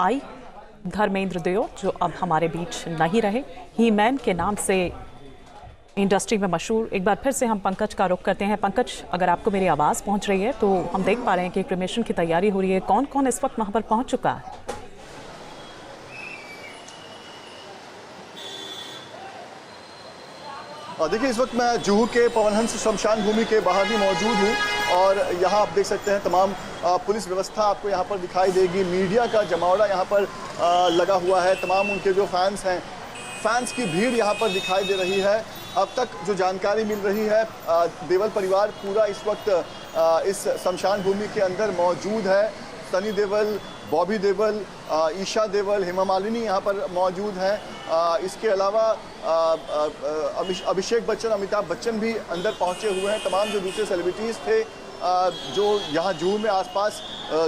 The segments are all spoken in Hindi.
आई धर्मेंद्र देओ, जो अब हमारे बीच नहीं रहे। ही मैन के नाम से इंडस्ट्री में मशहूर। एक बार फिर से हम पंकज का रुख करते हैं। पंकज, अगर आपको मेरी आवाज़ पहुंच रही है तो हम देख पा रहे हैं कि क्रिमेशन की तैयारी हो रही है। कौन कौन इस वक्त वहां पर पहुंच चुका है? देखिए, इस वक्त मैं जुहू के पवनहंस शमशान भूमि के बाहर भी मौजूद हूँ और यहाँ आप देख सकते हैं तमाम पुलिस व्यवस्था आपको यहाँ पर दिखाई देगी। मीडिया का जमावड़ा यहाँ पर लगा हुआ है। तमाम उनके जो फैंस हैं, फैंस की भीड़ यहाँ पर दिखाई दे रही है। अब तक जो जानकारी मिल रही है, देवल परिवार पूरा इस वक्त इस शमशान भूमि के अंदर मौजूद है। सनी देओल, बॉबी देओल, ईशा देओल, हेमा मालिनी यहाँ पर मौजूद हैं। इसके अलावा अभिषेक बच्चन, अमिताभ बच्चन भी अंदर पहुँचे हुए हैं। तमाम जो दूसरे सेलिब्रिटीज़ थे जो यहाँ जुहू में आसपास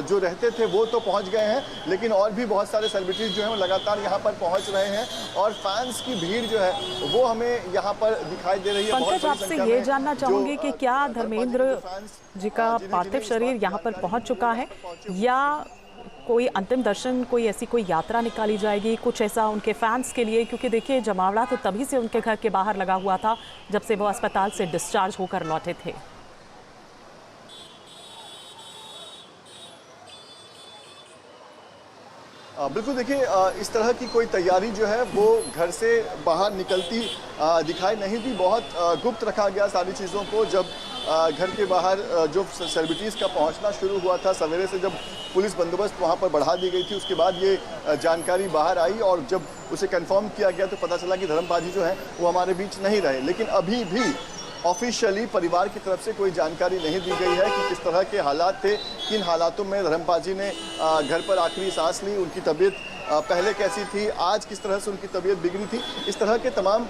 जो रहते थे वो तो पहुँच गए हैं, लेकिन और भी बहुत सारे सेलिब्रिटीज़ जो हैं वो लगातार यहाँ पर पहुँच रहे हैं और फैंस की भीड़ जो है वो हमें यहाँ पर दिखाई दे रही है। पंकज, आपसे ये जानना चाहूँगी कि क्या धर्मेंद्र जी का पार्थिव शरीर यहाँ पर पहुँच चुका है या कोई अंतिम दर्शन, कोई ऐसी कोई यात्रा निकाली जाएगी, कुछ ऐसा उनके फैंस के लिए? क्योंकि देखिए, जमावड़ा तो तभी से उनके घर के बाहर लगा हुआ था जब से वो अस्पताल से डिस्चार्ज होकर लौटे थे। बिल्कुल, देखिए, इस तरह की कोई तैयारी जो है वो घर से बाहर निकलती दिखाई नहीं दी। बहुत गुप्त रखा गया सारी चीज़ों को। जब घर के बाहर जो सेलिब्रिटीज़ का पहुंचना शुरू हुआ था, सवेरे से जब पुलिस बंदोबस्त वहां पर बढ़ा दी गई थी, उसके बाद ये जानकारी बाहर आई और जब उसे कंफर्म किया गया तो पता चला कि धर्मपाजी जो है वो हमारे बीच नहीं रहे। लेकिन अभी भी ऑफिशियली परिवार की तरफ से कोई जानकारी नहीं दी गई है कि किस तरह के हालात थे, किन हालातों में धर्मपाजी ने घर पर आखिरी सांस ली, उनकी तबीयत पहले कैसी थी, आज किस तरह से उनकी तबीयत बिगड़ी थी। इस तरह के तमाम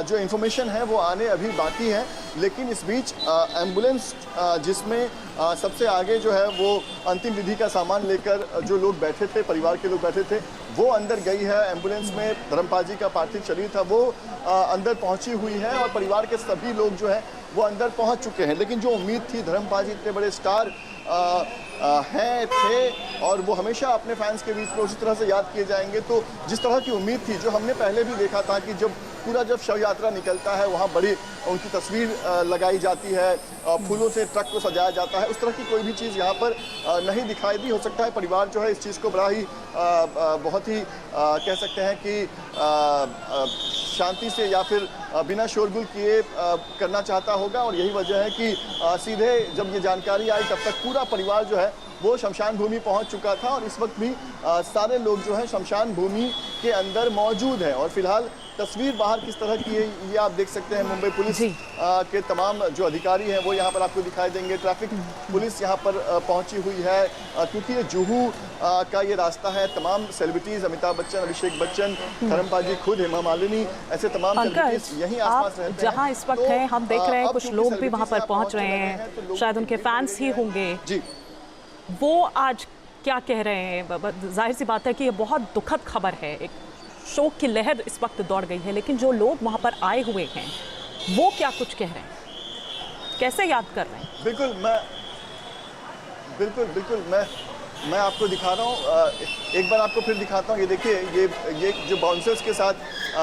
जो इन्फॉर्मेशन है वो आने अभी बाकी हैं। लेकिन इस बीच एम्बुलेंस जिसमें सबसे आगे जो है वो अंतिम विधि का सामान लेकर जो लोग बैठे थे, परिवार के लोग बैठे थे, वो अंदर गई है। एम्बुलेंस में धर्मपाजी का पार्थिव शरीर था वो अंदर पहुंची हुई है और परिवार के सभी लोग जो है वो अंदर पहुंच चुके हैं। लेकिन जो उम्मीद थी, धर्मपाजी इतने बड़े स्टार हैं, थे और वो हमेशा अपने फैंस के बीच में उसी तरह से याद किए जाएंगे, तो जिस तरह की उम्मीद थी, जो हमने पहले भी देखा था कि जब शव यात्रा निकलता है वहाँ बड़ी उनकी तस्वीर लगाई जाती है, फूलों से ट्रक को सजाया जाता है, उस तरह की कोई भी चीज़ यहाँ पर नहीं दिखाई दी। हो सकता है परिवार जो है इस चीज़ को बड़ा ही बहुत ही कह सकते हैं कि शांति से या फिर बिना शोरगुल किए करना चाहता होगा और यही वजह है कि सीधे जब ये जानकारी आई तब तक पूरा परिवार जो है वो शमशान भूमि पहुंच चुका था और इस वक्त भी सारे लोग जो हैं शमशान भूमि के अंदर मौजूद हैं। और फिलहाल तस्वीर बाहर किस तरह की है ये आप देख सकते हैं। मुंबई पुलिस के तमाम जो अधिकारी हैं वो यहाँ पर आपको दिखाई देंगे। ट्रैफिक पुलिस यहाँ पर पहुँची हुई है क्योंकि ये जुहू का ये रास्ता है। तमाम सेलिब्रिटीज़, अमिताभ बच्चन, अभिषेक बच्चन, धर्मपाजी खुद, हेमा मालिनी, ऐसे तमाम सेलिब्रिटीज यहीं आसपास रहते हैं। जहाँ इस वक्त हैं, हम देख रहे हैं कुछ लोग भी वहाँ पर पहुँच रहे हैं, शायद उनके फैंस ही होंगे जी। वो आज क्या कह रहे हैं? जाहिर सी बात है कि ये बहुत दुखद खबर है, एक शोक की लहर इस वक्त दौड़ गई है, लेकिन जो लोग वहाँ पर आए हुए हैं वो क्या कुछ कह रहे हैं, कैसे याद कर रहे हैं? बिल्कुल मैं आपको दिखा रहा हूँ, एक बार आपको फिर दिखाता हूँ। ये देखिए, ये जो बाउंसर्स के साथ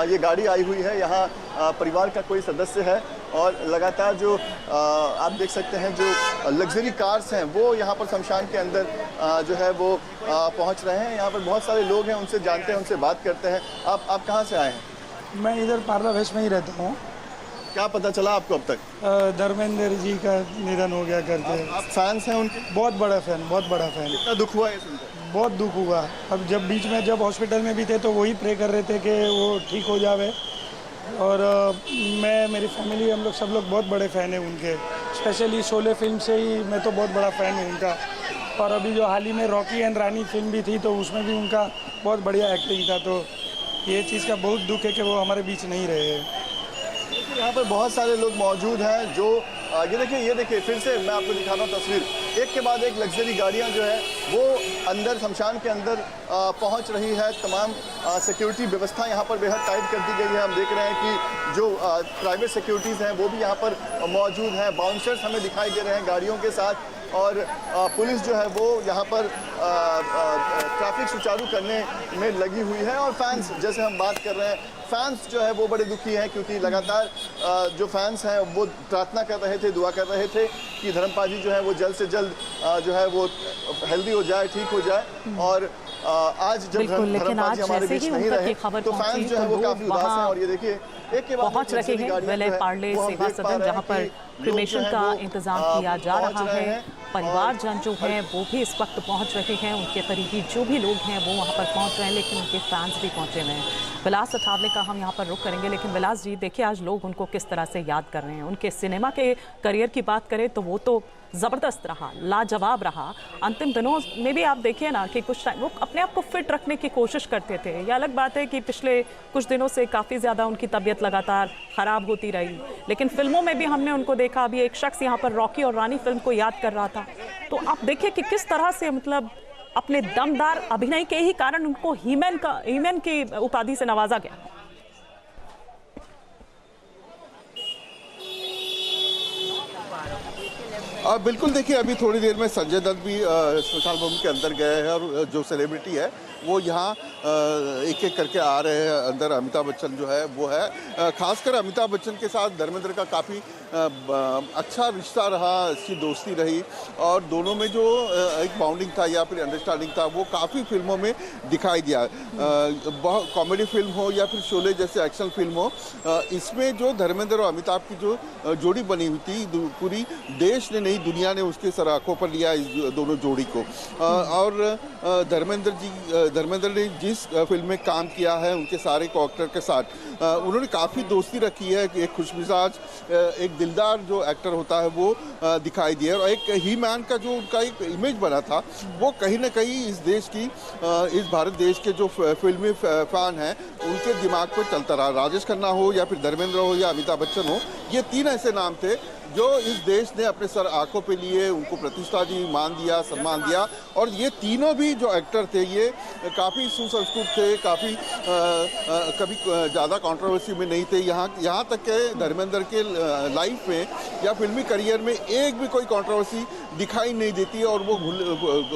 ये गाड़ी आई हुई है, यहाँ परिवार का कोई सदस्य है और लगातार जो आप देख सकते हैं जो लग्जरी कार्स हैं वो यहाँ पर शमशान के अंदर जो है वो पहुँच रहे हैं। यहाँ पर बहुत सारे लोग हैं, उनसे जानते हैं, उनसे बात करते हैं। आप कहाँ से आए हैं? मैं इधर पार्ला वेस्ट में ही रहता हूँ। क्या पता चला आपको अब तक? धर्मेंद्र जी का निधन हो गया करके। आप फैंस हैं उनके? बहुत बड़ा फैन। कितना दुख हुआ ये सुनकर? बहुत दुख हुआ। अब जब बीच में जब हॉस्पिटल में भी थे तो वही प्रे कर रहे थे कि वो ठीक हो जावे और मैं, मेरी फैमिली, हम लोग सब लोग बहुत बड़े फ़ैन हैं उनके। स्पेशली शोले फिल्म से ही मैं तो बहुत बड़ा फ़ैन हूँ उनका। और अभी जो हाल ही में रॉकी एंड रानी फिल्म भी थी तो उसमें भी उनका बहुत बढ़िया एक्टिंग था। तो ये चीज़ का बहुत दुख है कि वो हमारे बीच नहीं रहे हैं। यहाँ पर बहुत सारे लोग मौजूद हैं जो ये देखिए फिर से मैं आपको दिखा रहा हूँ तस्वीर। एक के बाद एक लग्जरी गाड़ियाँ जो है वो अंदर शमशान के अंदर पहुँच रही है। तमाम सिक्योरिटी व्यवस्था यहाँ पर बेहद टाइट कर दी गई है। हम देख रहे हैं कि जो प्राइवेट सिक्योरिटीज़ हैं वो भी यहाँ पर मौजूद हैं। बाउंसर्स हमें दिखाई दे रहे हैं गाड़ियों के साथ और पुलिस जो है वो यहाँ पर ट्रैफिक सुचारू करने में लगी हुई है। और फैंस, जैसे हम बात कर रहे हैं, फैंस जो है वो बड़े दुखी हैं, क्योंकि लगातार जो फैंस हैं वो प्रार्थना कर रहे थे, दुआ कर रहे थे कि धर्मपाल जी जो है वो जल्द से जल्द जो है वो हेल्दी हो जाए, ठीक हो जाए। और आज जब धर्मपाल जी हमारे बीच नहीं रहे तो फैंस जो है वो काफी उदास हैं। और ये देखिए एक के बाद पहुंच रहे हैं विले पार्ले सेवा सदन, जहां पर क्रिमेशन का इंतजाम किया जा रहा है। परिवारजन जो हैं वो भी इस वक्त पहुंच रहे हैं, उनके करीबी जो भी लोग हैं वो वहां पर पहुंच रहे हैं, लेकिन उनके फैंस भी पहुंचे हुए हैं। विलास अठावले का हम यहाँ पर रुख करेंगे, लेकिन विलास जी देखिए आज लोग उनको किस तरह से याद कर रहे हैं। उनके सिनेमा के करियर की बात करें तो वो तो ज़बरदस्त रहा, लाजवाब रहा। अंतिम दिनों में भी आप देखिए ना कि कुछ टाइम वो अपने आप को फिट रखने की कोशिश करते थे। ये अलग बात है कि पिछले कुछ दिनों से काफ़ी ज़्यादा उनकी तबीयत लगातार ख़राब होती रही, लेकिन फिल्मों में भी हमने उनको देखा। अभी एक शख्स यहाँ पर रॉकी और रानी फिल्म को याद कर रहा था, तो आप देखिए कि किस तरह से मतलब अपने दमदार अभिनय के ही कारण उनको हीमैन की उपाधि से नवाजा गया। बिल्कुल, देखिए अभी थोड़ी देर में संजय दत्त भी स्मशान भूमि के अंदर गए हैं और जो सेलिब्रिटी है वो यहाँ एक एक करके आ रहे हैं अंदर। अमिताभ बच्चन जो है वो है, खासकर अमिताभ बच्चन के साथ धर्मेंद्र का काफ़ी अच्छा रिश्ता रहा, अच्छी दोस्ती रही और दोनों में जो एक बाउंडिंग था या फिर अंडरस्टैंडिंग था वो काफ़ी फिल्मों में दिखाई दिया। बहुत कॉमेडी फिल्म हो या फिर शोले जैसे एक्शन फिल्म हो, इसमें जो धर्मेंद्र और अमिताभ की जो जोड़ी बनी हुई थी, पूरी देश ने नहीं दुनिया ने उसके सराखों पर लिया इस दोनों जोड़ी को। और धर्मेंद्र ने जिस फिल्म में काम किया है उनके सारे को एक्टर के साथ उन्होंने काफ़ी दोस्ती रखी है। एक खुशमिजाज, एक दिलदार जो एक्टर होता है वो दिखाई दिया। और एक ही मैन का जो उनका एक इमेज बना था वो कहीं ना कहीं इस देश की, इस भारत देश के जो फिल्मी फैन हैं उनके दिमाग पर चलता रहा। राजेश खन्ना हो या फिर धर्मेंद्र हो या अमिताभ बच्चन हो, ये तीन ऐसे नाम थे जो इस देश ने अपने सर आंखों पे लिए, उनको प्रतिष्ठा दी, मान दिया, सम्मान दिया। और ये तीनों भी जो एक्टर थे ये काफ़ी सुसंस्कृत थे, काफ़ी कभी ज़्यादा कंट्रोवर्सी में नहीं थे। यहाँ तक के धर्मेंद्र के लाइफ में या फिल्मी करियर में एक भी कोई कंट्रोवर्सी दिखाई नहीं देती और वो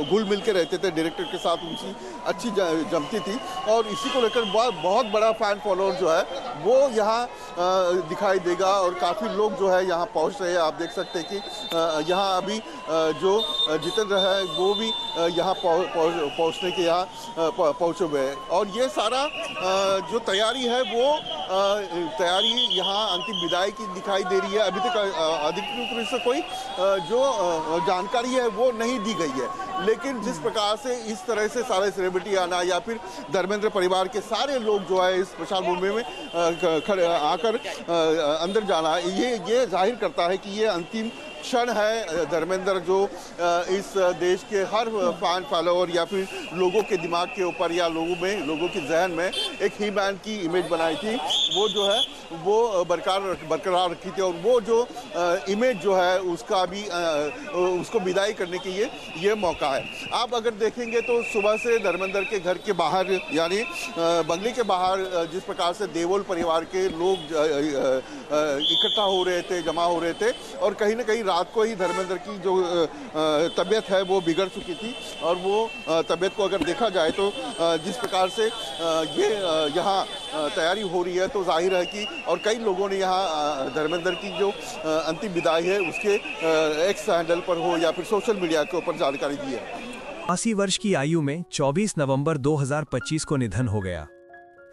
घुल मिल के रहते थे। डायरेक्टर के साथ उनकी अच्छी जमती थी और इसी को लेकर बहुत बड़ा फैन फॉलोअर जो है वो यहाँ दिखाई देगा और काफ़ी लोग जो है यहाँ पहुँच रहे हैं। आप देख सकते हैं कि यहाँ अभी जो जितेंद्र है वो भी यहाँ पहुँचने के यहाँ पहुँचे हुए हैं। और ये सारा जो तैयारी है वो तैयारी यहाँ अंतिम विदाई की दिखाई दे रही है। अभी तक अधिकृत रूप से कोई जो जानकारी है वो नहीं दी गई है, लेकिन जिस प्रकार से इस तरह से सारे सेलिब्रिटी आना या फिर धर्मेंद्र परिवार के सारे लोग जो है इस स्मशान भूमि में खड़े आकर अंदर जाना, ये जाहिर करता है कि ये अंतिम क्षण है। धर्मेंद्र जो इस देश के हर फैन फॉलोअर या फिर लोगों के दिमाग के ऊपर या लोगों के जहन में एक ही मैन की इमेज बनाई थी, वो जो है वो बरकरार रखी थी। और वो जो इमेज जो है उसका भी उसको विदाई करने के ये मौका है। आप अगर देखेंगे तो सुबह से धर्मेंद्र के घर के बाहर यानी बंगले के बाहर जिस प्रकार से देओल परिवार के लोग इकट्ठा हो रहे थे, जमा हो रहे थे और कहीं ना कहीं रात को ही धर्मेंद्र की जो तबीयत है वो बिगड़ चुकी थी। और वो तबीयत को अगर देखा जाए तो जिस प्रकार से ये यहाँ तैयारी हो रही है तो जाहिर है कि और कई लोगों ने यहाँ धर्मेंद्र की जो अंतिम विदाई है उसके एक्स हैंडल पर हो या फिर सोशल मीडिया के ऊपर जानकारी दी है। 80 वर्ष की आयु में 24 नवंबर 2025 को निधन हो गया।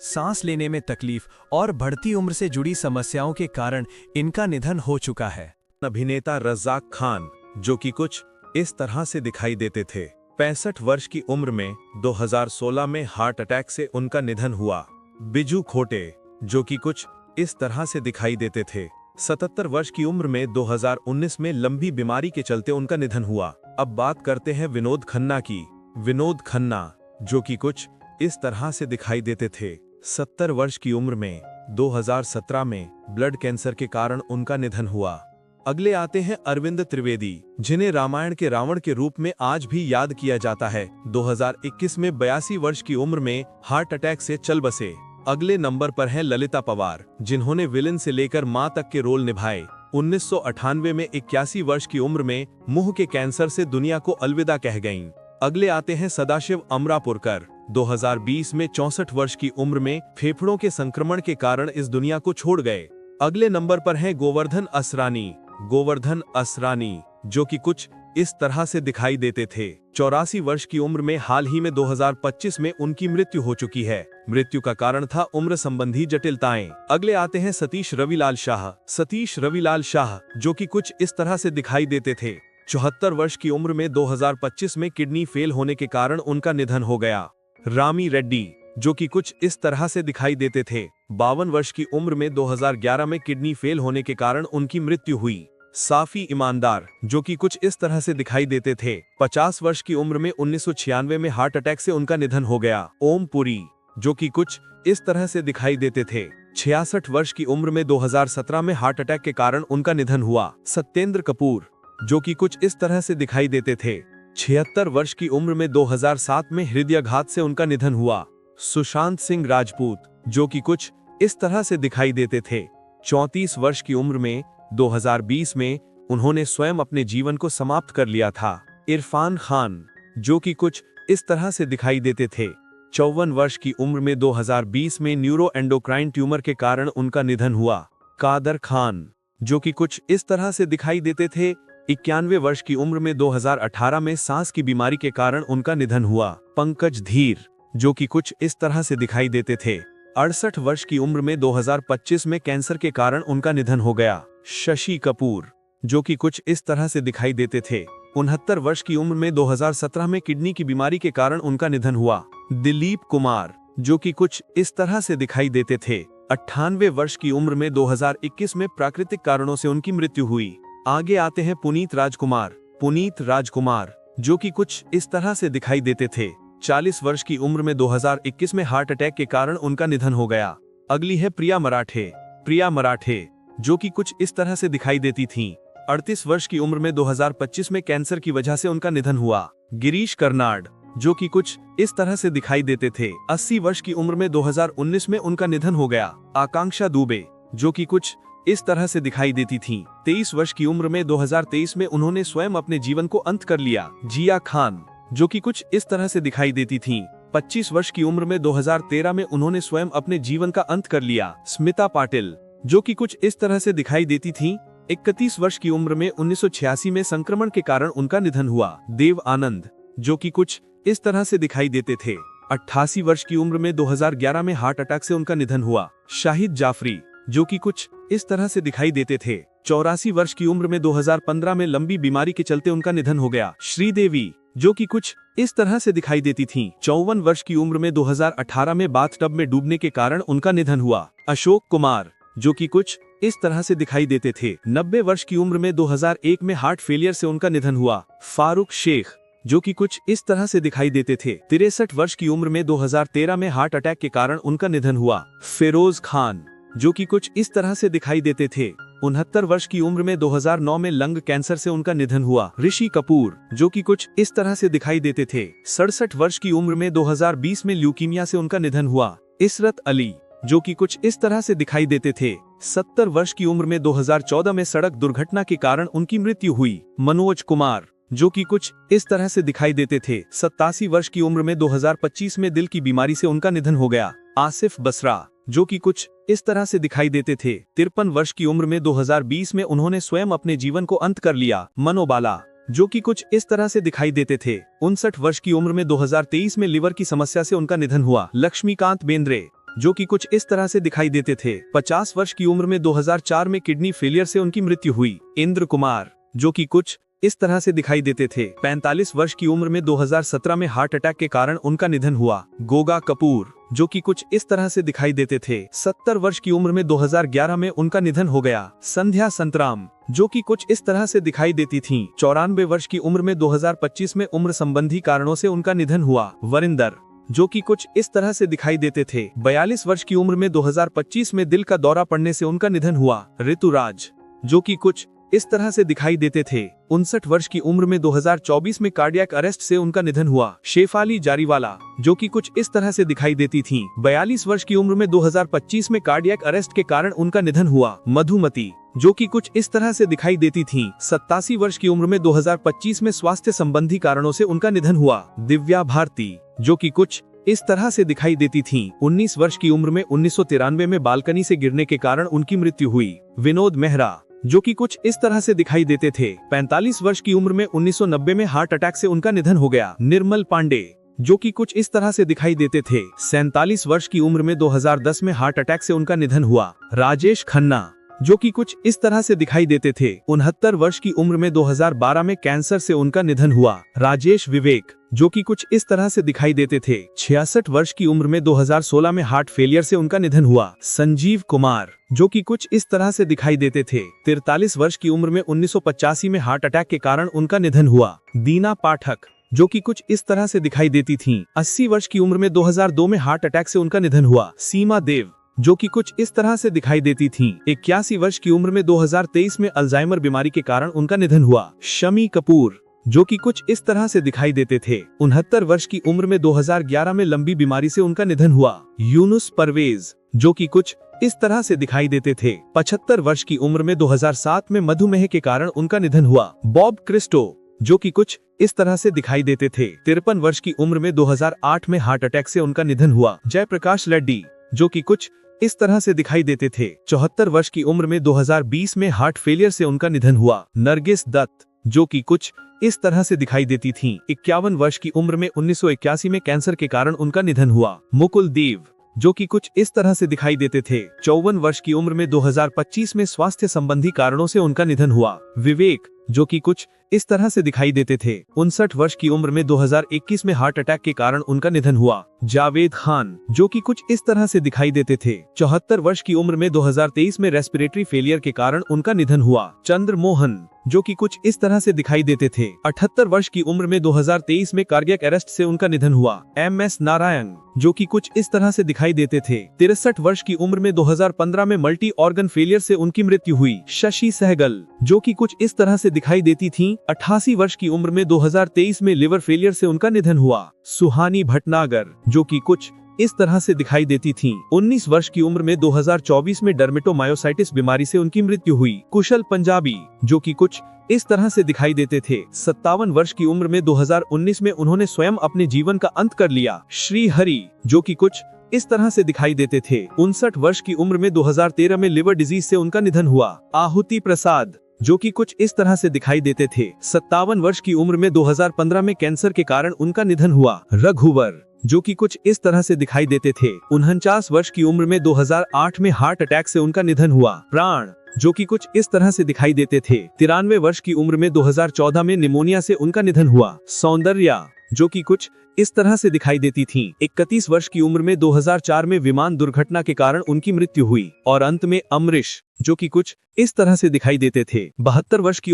सांस लेने में तकलीफ और बढ़ती उम्र से जुड़ी समस्याओं के कारण इनका निधन हो चुका है। अभिनेता रज़ाक खान, जो कि कुछ इस तरह से दिखाई देते थे। 65 वर्ष की उम्र में 2016 में हार्ट अटैक से उनका निधन हुआ। बिजू खोटे, जो कि कुछ इस तरह से दिखाई देते थे। 77 वर्ष की उम्र में 2019 में लंबी बीमारी के चलते उनका निधन हुआ। अब बात करते हैं विनोद खन्ना की। विनोद खन्ना, जो कि कुछ इस तरह से दिखाई देते थे। 70 वर्ष की उम्र में 2017 में ब्लड कैंसर के कारण उनका निधन हुआ। अगले आते हैं अरविंद त्रिवेदी, जिन्हें रामायण के रावण के रूप में आज भी याद किया जाता है। 2021 में 82 वर्ष की उम्र में हार्ट अटैक से चल बसे। अगले नंबर पर हैं ललिता पवार, जिन्होंने विलेन से लेकर मां तक के रोल निभाए। 1998 में 81 वर्ष की उम्र में मुंह के कैंसर से दुनिया को अलविदा कह गईं। अगले आते हैं सदाशिव अमरापुरकर। 2020 में 64 वर्ष की उम्र में फेफड़ों के संक्रमण के कारण इस दुनिया को छोड़ गए। अगले नंबर पर हैं गोवर्धन असरानी। गोवर्धन असरानी जो कि कुछ इस तरह से दिखाई देते थे। 84 वर्ष की उम्र में हाल ही में 2025 में उनकी मृत्यु हो चुकी है। मृत्यु का कारण था उम्र संबंधी जटिलताएं। अगले आते हैं सतीश रविलाल शाह। सतीश रविलाल शाह जो कि कुछ इस तरह से दिखाई देते थे। 74 वर्ष की उम्र में 2025 में किडनी फेल होने के कारण उनका निधन हो गया। रामी रेड्डी जो कि कुछ इस तरह से दिखाई देते थे। 52 वर्ष की उम्र में 2011 में किडनी फेल होने के कारण उनकी मृत्यु हुई। साफी ईमानदार जो कि कुछ इस तरह से दिखाई देते थे। 50 वर्ष की उम्र में 1996 में हार्ट अटैक से उनका निधन हो गया। ओम पुरी जो कि कुछ इस तरह से दिखाई देते थे। 66 वर्ष की उम्र में 2017 में हार्ट अटैक के कारण उनका निधन हुआ। सत्येंद्र कपूर जो कि कुछ इस तरह से दिखाई देते थे। 76 वर्ष की उम्र में 2007 में हृदयाघात से उनका निधन हुआ। सुशांत सिंह राजपूत जो कि कुछ इस तरह से दिखाई देते थे। 34 वर्ष की उम्र में 2020 में उन्होंने स्वयं अपने जीवन को समाप्त कर लिया था। इरफान खान जो कि कुछ इस तरह से दिखाई देते थे। 54 वर्ष की उम्र में 2020 में न्यूरो एंडोक्राइन ट्यूमर के कारण उनका निधन हुआ। कादर खान जो कि कुछ इस तरह से दिखाई देते थे। 91 वर्ष की उम्र में 2018 में सांस की बीमारी के कारण उनका निधन हुआ। पंकज धीर जो कि कुछ इस तरह से दिखाई देते थे। 68 वर्ष की उम्र में 2025 में कैंसर के कारण उनका निधन हो गया। शशि कपूर जो कि कुछ इस तरह से दिखाई देते थे। 69 वर्ष की उम्र में 2017 में किडनी की बीमारी के कारण उनका निधन हुआ। दिलीप कुमार जो कि कुछ इस तरह से दिखाई देते थे। 98 वर्ष की उम्र में 2021 में प्राकृतिक कारणों से उनकी मृत्यु हुई। आगे आते हैं पुनीत राजकुमार। पुनीत राजकुमार जो कि कुछ इस तरह से दिखाई देते थे। 40 वर्ष की उम्र में 2021 में हार्ट अटैक के कारण उनका निधन हो गया। अगली है प्रिया मराठे। प्रिया मराठे जो कि कुछ इस तरह से दिखाई देती थीं। 38 वर्ष की उम्र में 2025 में कैंसर की वजह से उनका निधन हुआ। गिरीश कर्नाड जो कि कुछ इस तरह से दिखाई देते थे। 80 वर्ष की उम्र में 2019 में उनका निधन हो गया। आकांक्षा दुबे जो कि कुछ इस तरह से दिखाई देती थीं। 23 वर्ष की उम्र में 2023 में उन्होंने स्वयं अपने जीवन को अंत कर लिया। जिया खान जो कि कुछ इस तरह से दिखाई देती थीं। 25 वर्ष की उम्र में 2013 में उन्होंने स्वयं अपने जीवन का अंत कर लिया। स्मिता पाटिल जो कि कुछ इस तरह से दिखाई देती थीं। 31 वर्ष की उम्र में 1986 में संक्रमण के कारण उनका निधन हुआ। देव आनंद जो कि कुछ इस तरह से दिखाई देते थे। 88 वर्ष की उम्र में 2011 में हार्ट अटैक से उनका निधन हुआ। शाहिद जाफरी जो कि कुछ इस तरह से दिखाई देते थे। 84 वर्ष की उम्र में 2015 में लंबी बीमारी के चलते उनका निधन हो गया। श्रीदेवी जो कि कुछ इस तरह से दिखाई देती थीं। 54 वर्ष की उम्र में 2018 में बाथटब में डूबने के कारण उनका निधन हुआ। अशोक कुमार जो कि कुछ इस तरह से दिखाई देते थे। 90 वर्ष की उम्र में 2001 में हार्ट फेलियर से उनका निधन हुआ। फारूक शेख जो कि कुछ इस तरह से दिखाई देते थे। 63 वर्ष की उम्र में 2013 में हार्ट अटैक के कारण उनका निधन हुआ। फिरोज खान जो कि कुछ इस तरह से दिखाई देते थे। 69 वर्ष की उम्र में 2009 में लंग कैंसर से उनका निधन हुआ। ऋषि कपूर जो कि कुछ इस तरह से दिखाई देते थे। 67 वर्ष की उम्र में 2020 में ल्यूकीमिया से उनका निधन हुआ। इशरत अली जो कि कुछ इस तरह से दिखाई देते थे। 70 वर्ष की उम्र में 2014 में सड़क दुर्घटना के कारण उनकी मृत्यु हुई। मनोज कुमार जो कि कुछ इस तरह से दिखाई देते थे। 87 वर्ष की उम्र में 2025 में दिल की बीमारी से उनका निधन हो गया। आसिफ बसरा जो कि कुछ इस तरह से दिखाई देते थे। 53 वर्ष की उम्र में 2020 में उन्होंने स्वयं अपने जीवन को अंत कर लिया। मनोबाला जो कि कुछ इस तरह से दिखाई देते थे। 59 वर्ष की उम्र में 2023 में लिवर की समस्या से उनका निधन हुआ। लक्ष्मीकांत बेंद्रे जो कि कुछ इस तरह से दिखाई देते थे। 50 वर्ष की उम्र में 2004 में किडनी फेलियर से उनकी मृत्यु हुई। इंद्र कुमार जो कि कुछ इस तरह से दिखाई देते थे। 45 वर्ष की उम्र में 2017 में हार्ट अटैक के कारण उनका निधन हुआ। गोगा कपूर जो कि कुछ इस तरह से दिखाई देते थे। 70 वर्ष की उम्र में 2011 में उनका निधन हो गया। संध्या संतराम जो कि कुछ इस तरह से दिखाई देती थीं। 94 वर्ष की उम्र में 2025 में उम्र संबंधी कारणों से उनका निधन हुआ। वरिंदर जो कि कुछ इस तरह से दिखाई देते थे। 42 वर्ष की उम्र में 2025 में दिल का दौरा पड़ने से उनका निधन हुआ। ऋतुराज जो कि कुछ इस तरह से दिखाई देते थे। 59 वर्ष की उम्र में 2024 में कार्डियक अरेस्ट से उनका निधन हुआ। शेफाली जारीवाला, जो कि कुछ इस तरह से दिखाई देती थीं। 42 वर्ष की उम्र में 2025 में कार्डियक अरेस्ट के कारण उनका निधन हुआ। मधुमती, जो कि कुछ इस तरह से दिखाई देती थीं। 87 वर्ष की उम्र में 2025 में स्वास्थ्य संबंधी कारणों से उनका निधन हुआ। दिव्या भारती, जो कि कुछ इस तरह से दिखाई देती थीं। 19 वर्ष की उम्र में 1993 में बालकनी से गिरने के कारण उनकी मृत्यु हुई। विनोद मेहरा, जो कि कुछ इस तरह से दिखाई देते थे। 45 वर्ष की उम्र में 1990 में हार्ट अटैक से उनका निधन हो गया। निर्मल पांडे, जो कि कुछ इस तरह से दिखाई देते थे। 47 वर्ष की उम्र में 2010 में हार्ट अटैक से उनका निधन हुआ। राजेश खन्ना, जो कि कुछ इस तरह से दिखाई देते थे। 69 वर्ष की उम्र में 2012 में कैंसर से उनका निधन हुआ। राजेश विवेक, जो कि कुछ इस तरह से दिखाई देते थे। 66 वर्ष की उम्र में 2016 में हार्ट फेलियर से उनका निधन हुआ। संजीव कुमार, जो कि कुछ इस तरह से दिखाई देते थे। 43 वर्ष की उम्र में 1985 में हार्ट अटैक के कारण उनका निधन हुआ। दीना पाठक, जो कि कुछ इस तरह से दिखाई देती थीं। 80 वर्ष की उम्र में 2002 में हार्ट अटैक से उनका निधन हुआ। सीमा देव, जो कि कुछ इस तरह से दिखाई देती थीं। 81 वर्ष की उम्र में 2023 में अल्जाइमर बीमारी के कारण उनका निधन हुआ। शमी कपूर, जो कि कुछ इस तरह से दिखाई देते थे। 69 वर्ष की उम्र में 2011 में लंबी बीमारी से उनका निधन हुआ। यूनुस परवेज, जो कि कुछ इस तरह से दिखाई देते थे। 75 वर्ष की उम्र में 2007 में मधुमेह के कारण उनका निधन हुआ। बॉब क्रिस्टो, जो कि कुछ इस तरह से दिखाई देते थे। 53 वर्ष की उम्र में 2008 में हार्ट अटैक से उनका निधन हुआ। जयप्रकाश रेड्डी, जो कि कुछ इस तरह से दिखाई देते थे। 74 वर्ष की उम्र में 2020 में हार्ट फेलियर से उनका निधन हुआ। नरगिस दत्त, जो कि कुछ इस तरह से दिखाई देती थीं। 51 वर्ष की उम्र में 1981 में कैंसर के कारण उनका निधन हुआ। मुकुल देव, जो कि कुछ इस तरह से दिखाई देते थे। 54 वर्ष की उम्र में 2025 में स्वास्थ्य संबंधी कारणों से उनका निधन हुआ। विवेक, जो कि कुछ इस तरह से दिखाई देते थे। 59 वर्ष की उम्र में 2021 में हार्ट अटैक के कारण उनका निधन हुआ। जावेद खान, जो कि कुछ इस तरह से दिखाई देते थे। 74 वर्ष की उम्र में 2023 में रेस्पिरेटरी फेलियर के कारण उनका निधन हुआ। चंद्र मोहन, जो कि कुछ इस तरह से दिखाई देते थे। 78 वर्ष की उम्र में 2023 में कार्डियक अरेस्ट से उनका निधन हुआ। MS नारायण, जो कि कुछ इस तरह से दिखाई देते थे। 63 वर्ष की उम्र में 2015 में मल्टी ऑर्गन फेलियर से उनकी मृत्यु हुई। शशि सहगल, जो कि कुछ इस तरह से दिखाई देती थीं। 88 वर्ष की उम्र में 2023 में लिवर फेलियर से उनका निधन हुआ। सुहानी भटनागर, जो कि कुछ इस तरह से दिखाई देती थीं। 19 वर्ष की उम्र में 2024 में डर्मेटोमायोसाइटिस बीमारी से उनकी मृत्यु हुई। कुशल पंजाबी, जो कि कुछ इस तरह से दिखाई देते थे। 57 वर्ष की उम्र में 2019 में उन्होंने स्वयं अपने जीवन का अंत कर लिया। श्री हरि, जो कि कुछ इस तरह से दिखाई देते थे। 59 वर्ष की उम्र में 2013 में लिवर डिजीज से उनका निधन हुआ। आहुति प्रसाद, जो कि कुछ इस तरह से दिखाई देते थे। 57 वर्ष की उम्र में 2015 में कैंसर के कारण उनका निधन हुआ। रघुवर, जो कि कुछ इस तरह से दिखाई देते थे। 49 वर्ष की उम्र में 2008 में हार्ट अटैक से उनका निधन हुआ। प्राण, जो कि कुछ इस तरह से दिखाई देते थे। 93 वर्ष की उम्र में 2014 में निमोनिया से उनका निधन हुआ। सौंदर्या, जो कि कुछ इस तरह से दिखाई देती थीं। 31 वर्ष की उम्र में 2004 में विमान दुर्घटना के कारण उनकी मृत्यु हुई। और अंत में अमरीश, जो कि कुछ इस तरह से दिखाई देते थे। 72 वर्ष की